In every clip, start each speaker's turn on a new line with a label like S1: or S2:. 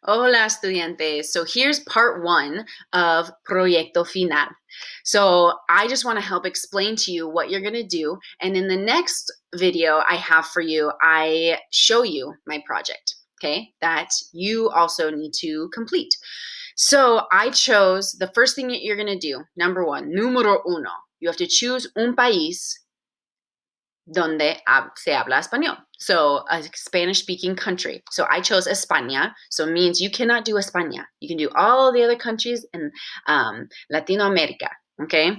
S1: Hola, estudiantes. So here's part one of Proyecto Final. So I just want to help explain to you what you're going to do. And in the next video I have for you, I show you my project, okay, that you also need to complete. So I chose the first thing that you're going to do. Number one, número uno. You have to choose un país donde se habla español. So a Spanish-speaking country. So I chose España. So it means you cannot do España. You can do all the other countries in Latino America. Okay.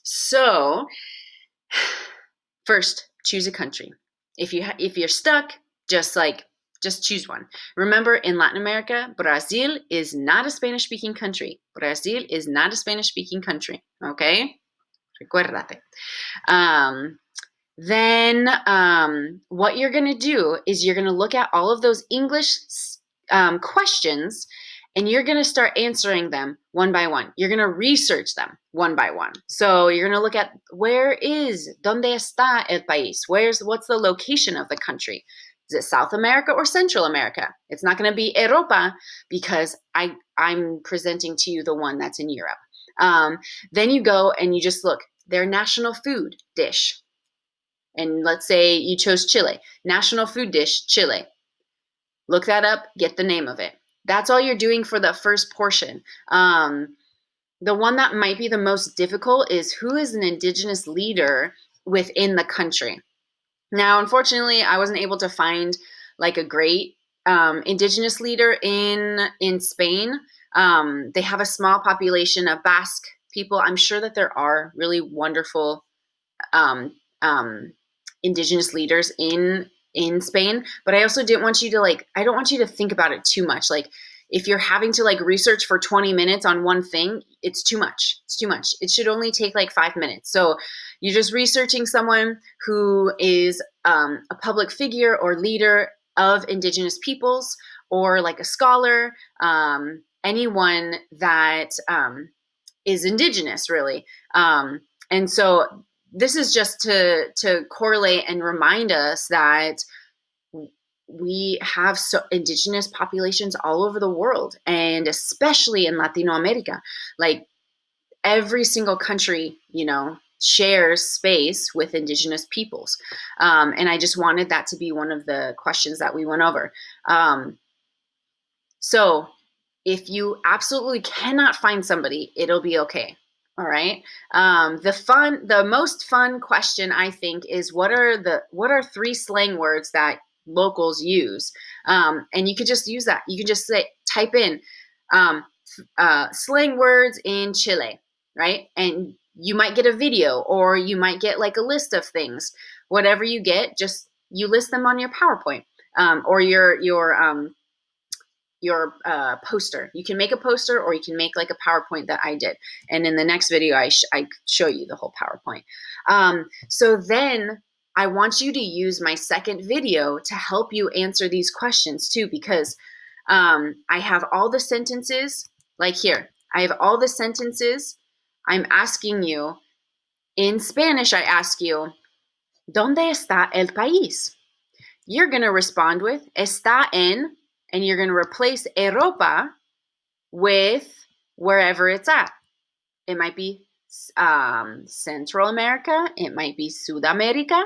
S1: So first, choose a country. If you're stuck, just choose one. Remember, in Latin America, Brazil is not a Spanish-speaking country. Brazil is not a Spanish-speaking country. Okay. Recuérdate. Then what you're going to do is you're going to look at all of those English questions, and you're going to start answering them one by one. You're going to research them one by one. So you're going to look at ¿dónde está el país? What's the location of the country? Is it South America or Central America? It's not going to be Europa because I'm presenting to you the one that's in Europe. Then you go and you just look their national food dish. And let's say you chose Chile. National food dish, Chile. Look that up, get the name of it. That's all you're doing for the first portion. The one that might be the most difficult is who is an indigenous leader within the country. Now, unfortunately, I wasn't able to find like a great indigenous leader in Spain. They have a small population of Basque people. I'm sure that there are really wonderful indigenous leaders in Spain, but I also didn't want you to I don't want you to think about it too much. Like if you're having to research for 20 minutes on one thing, it's too much. It's too much. It should only take 5 minutes. So you're just researching someone who is a public figure or leader of indigenous peoples, or a scholar, anyone that is indigenous, really. And so this is just to correlate and remind us that we have indigenous populations all over the world, and especially in Latino America. Every single country, shares space with indigenous peoples. And I just wanted that to be one of the questions that we went over. So if you absolutely cannot find somebody, it'll be okay. All right. The most fun question, I think, is what are 3 slang words that locals use? And you could just use that. You can just type in slang words in Chile, right? And you might get a video, or you might get a list of things. Whatever you get, just you list them on your PowerPoint, or your poster. You can make a poster, or you can make a PowerPoint that I did. And in the next video, I show you the whole PowerPoint. So then I want you to use my second video to help you answer these questions too, because I have all the sentences here. I have all the sentences. I'm asking you in Spanish. I ask you, ¿Dónde está el país? You're going to respond with está en, and you're going to replace Europa with wherever it's at. It might be Central America. It might be Sudamerica.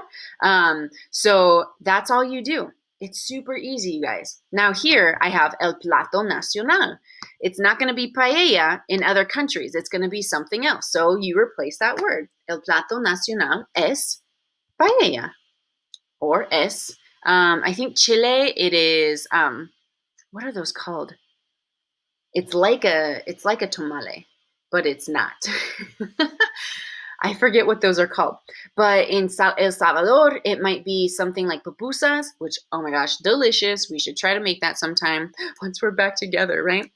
S1: So that's all you do. It's super easy, you guys. Now here I have el plato nacional. It's not going to be paella in other countries. It's going to be something else. So you replace that word. El plato nacional es paella, or es. I think Chile, it is, what are those called? It's like a tamale, but it's not. I forget what those are called. But in El Salvador, it might be something like pupusas, which, oh my gosh, delicious. We should try to make that sometime once we're back together, right?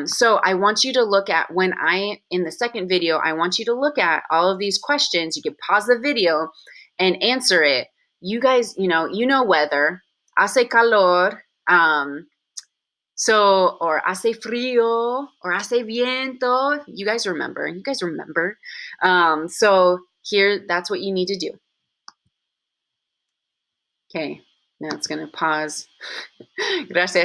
S1: So I want you to look at in the second video, I want you to look at all of these questions. You can pause the video and answer it. You guys, you know weather. Hace calor. Or hace frío, or hace viento. You guys remember. So here, that's what you need to do. Okay, now it's going to pause. Gracias.